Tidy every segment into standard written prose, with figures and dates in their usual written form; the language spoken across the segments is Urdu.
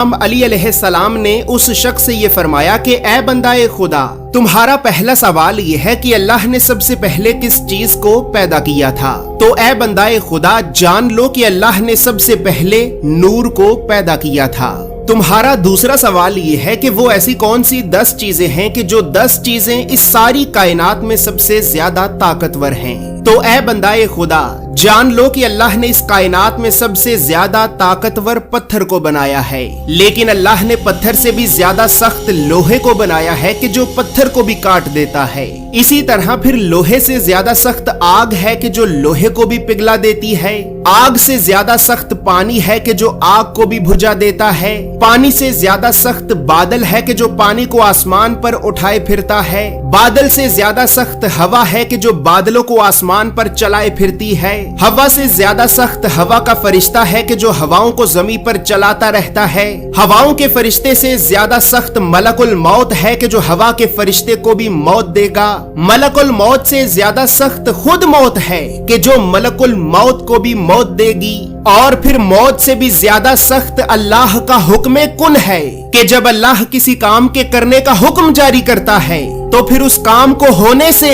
علی علیہ السلام نے اس شخص سے یہ فرمایا کہ اے بندہ خدا، تمہارا پہلا سوال یہ ہے کہ اللہ نے سب سے پہلے کس چیز کو پیدا کیا تھا؟ تو اے بندہ خدا، جان لو کہ اللہ نے سب سے پہلے نور کو پیدا کیا تھا۔ تمہارا دوسرا سوال یہ ہے کہ وہ ایسی کون سی 10 چیزیں ہیں کہ جو 10 چیزیں اس ساری کائنات میں سب سے زیادہ طاقتور ہیں؟ تو اے بندہ خدا، جان لو کہ اللہ نے اس کائنات میں سب سے زیادہ طاقتور پتھر کو بنایا ہے، لیکن اللہ نے پتھر سے بھی زیادہ سخت لوہے کو بنایا ہے کہ جو پتھر کو بھی کاٹ دیتا ہے۔ اسی طرح پھر لوہے سے زیادہ سخت آگ ہے کہ جو لوہے کو بھی پگھلا دیتی ہے، آگ سے زیادہ سخت پانی ہے کہ جو آگ کو بھی بھجا دیتا ہے، پانی سے زیادہ سخت بادل ہے کہ جو پانی کو آسمان پر اٹھائے پھرتا ہے، بادل سے زیادہ سخت ہوا ہے کہ جو بادلوں کو آسمان پر چلائے پھرتی ہے، ہوا سے زیادہ سخت ہوا کا فرشتہ ہے کہ جو ہواؤں کو زمین پر چلاتا رہتا ہے، ہواؤں کے فرشتے سے زیادہ سخت ملک الموت ہے کہ جو ہوا کے فرشتے کو بھی موت دے گا، ملک الموت سے زیادہ سخت خود موت ہے کہ جو ملک الموت کو بھی موت دے گی، اور پھر موت سے بھی زیادہ سخت اللہ کا حکم کن ہے کہ جب اللہ کسی کام کے کرنے کا حکم جاری کرتا ہے تو پھر اس کام کو ہونے سے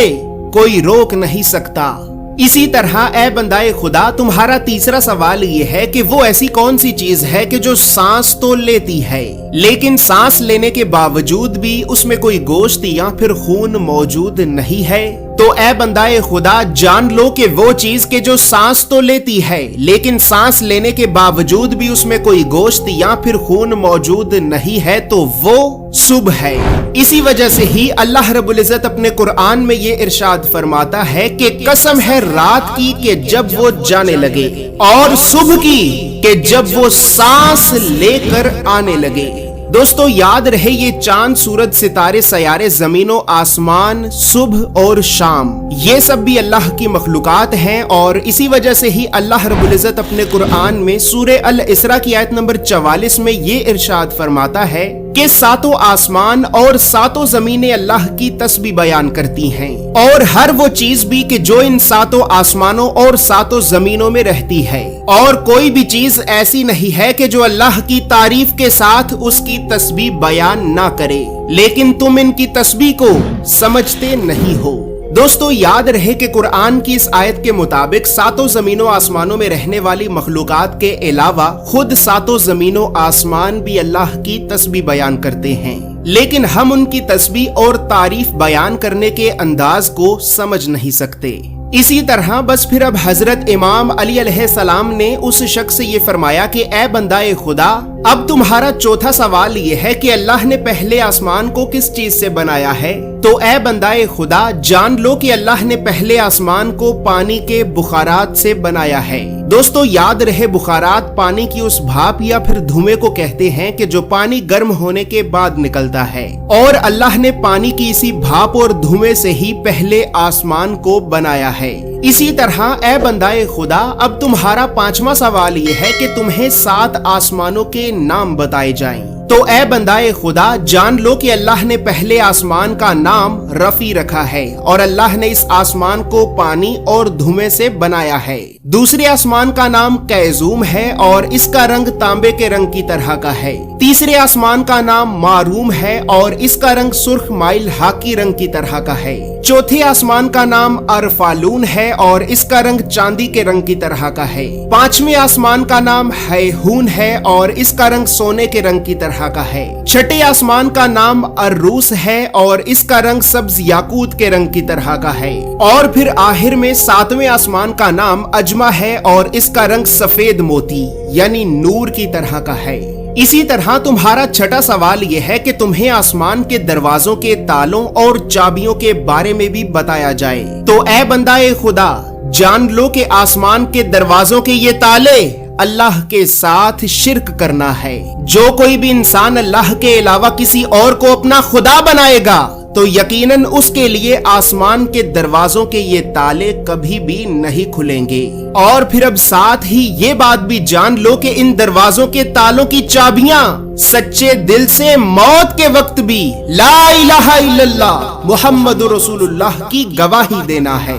کوئی روک نہیں سکتا۔ اسی طرح اے بندہ خدا، تمہارا تیسرا سوال یہ ہے کہ وہ ایسی کون سی چیز ہے کہ جو سانس تو لیتی ہے، لیکن سانس لینے کے باوجود بھی اس میں کوئی گوشت یا پھر خون موجود نہیں ہے؟ تو اے بندہ خدا، جان لو کہ وہ چیز کہ جو سانس تو لیتی ہے لیکن سانس لینے کے باوجود بھی اس میں کوئی گوشت یا پھر خون موجود نہیں ہے، تو وہ صبح ہے۔ اسی وجہ سے ہی اللہ رب العزت اپنے قرآن میں یہ ارشاد فرماتا ہے کہ قسم ہے رات کی کہ جب وہ جانے لگے، اور صبح کی کہ جب وہ سانس لے کر آنے لگے۔ دوستو یاد رہے، یہ چاند، سورج، ستارے، سیارے، زمین و آسمان، صبح اور شام، یہ سب بھی اللہ کی مخلوقات ہیں، اور اسی وجہ سے ہی اللہ رب العزت اپنے قرآن میں سورہ الاسراء کی آیت نمبر 44 میں یہ ارشاد فرماتا ہے کہ 7 آسمان اور 7 زمینیں اللہ کی تسبیح بیان کرتی ہیں، اور ہر وہ چیز بھی کہ جو ان 7 آسمانوں اور 7 زمینوں میں رہتی ہے، اور کوئی بھی چیز ایسی نہیں ہے کہ جو اللہ کی تعریف کے ساتھ اس کی تسبیح بیان نہ کرے، لیکن تم ان کی تسبیح کو سمجھتے نہیں ہو۔ دوستو یاد رہے کہ قرآن کی اس آیت کے مطابق 7 زمینوں آسمانوں میں رہنے والی مخلوقات کے علاوہ خود 7 زمینوں آسمان بھی اللہ کی تسبیح بیان کرتے ہیں، لیکن ہم ان کی تسبیح اور تعریف بیان کرنے کے انداز کو سمجھ نہیں سکتے۔ اسی طرح بس پھر اب حضرت امام علی علیہ السلام نے اس شخص سے یہ فرمایا کہ اے بندہ خدا، اب تمہارا چوتھا سوال یہ ہے کہ اللہ نے پہلے آسمان کو کس چیز سے بنایا ہے؟ تو اے بندہ خدا، جان لو کہ اللہ نے پہلے آسمان کو پانی کے بخارات سے بنایا ہے۔ دوستو یاد رہے، بخارات پانی کی اس بھاپ یا پھر دھوئیں کو کہتے ہیں کہ جو پانی گرم ہونے کے بعد نکلتا ہے، اور اللہ نے پانی کی اسی بھاپ اور دھوئیں سے ہی پہلے آسمان کو بنایا ہے۔ اسی طرح اے بندہ خدا، اب تمہارا 5واں سوال یہ ہے کہ تمہیں 7 آسمانوں کے نام بتائے جائیں۔ تو اے بندہ خدا، جان لو کہ اللہ نے پہلے آسمان کا نام رفیع رکھا ہے، اور اللہ نے اس آسمان کو پانی اور دھوئیں سے بنایا ہے۔ دوسرے آسمان کا نام کیزوم ہے، اور اس کا رنگ تانبے کے رنگ کی طرح کا ہے۔ تیسرے آسمان کا نام معروم ہے، اور اس کا رنگ سرخ مائل ہاکی رنگ کی طرح کا ہے۔ چوتھے آسمان کا نام ارفالون ہے، اور اس کا رنگ چاندی کے رنگ کی طرح کا ہے۔ 5ویں آسمان کا نام ہیہون ہے، اور اس کا رنگ سونے کے رنگ کی طرح کا ہے۔ 6 آسمان کا نام اروس ہے، اور اس کا رنگ سبز یاقوت کے رنگ کی طرح کا ہے۔ اور پھر آخر میں 7ویں آسمان کا نام اجمہ ہے، اور اس کا رنگ سفید موتی یعنی نور کی طرح کا ہے۔ اسی طرح تمہارا 6واں سوال یہ ہے کہ تمہیں آسمان کے دروازوں کے تالوں اور چابیوں کے بارے میں بھی بتایا جائے۔ تو اے بندہ خدا، جان لو کہ آسمان کے دروازوں کے یہ تالے اللہ کے ساتھ شرک کرنا ہے۔ جو کوئی بھی انسان اللہ کے علاوہ کسی اور کو اپنا خدا بنائے گا تو یقیناً اس کے لیے آسمان کے دروازوں کے یہ تالے کبھی بھی نہیں کھلیں گے۔ اور پھر اب ساتھ ہی یہ بات بھی جان لو کہ ان دروازوں کے تالوں کی چابیاں سچے دل سے موت کے وقت بھی لا الہ الا اللہ محمد رسول اللہ کی گواہی دینا ہے۔